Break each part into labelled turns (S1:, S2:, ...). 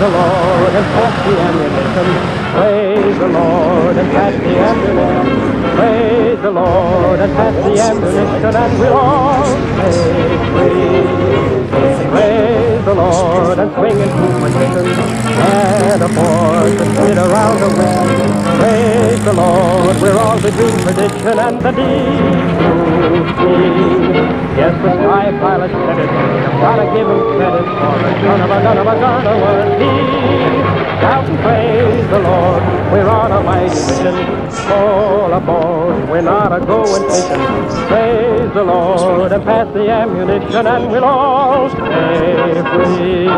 S1: the Lord and pass the ammunition. Praise the Lord and pass the ammunition. Praise the Lord and pass the ammunition, and we'll all stay free. Praise the Lord and swing into position, and afford to sit around the wind. Praise the Lord, we're all between position and the D-U-T. Yes, the sky pilot said it, I've gotta give him credit for the son of a gun was he. Shout and praise the Lord, we're on a mighty mission. All aboard, we're not a-going fishing. Praise the Lord and pass the ammunition, and we'll all stay free.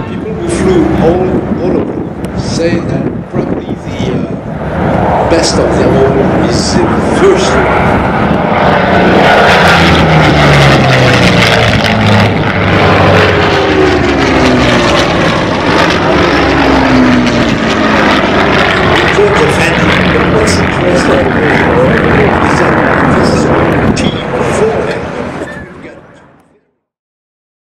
S2: People who flew all of them say that probably the best of them all is the first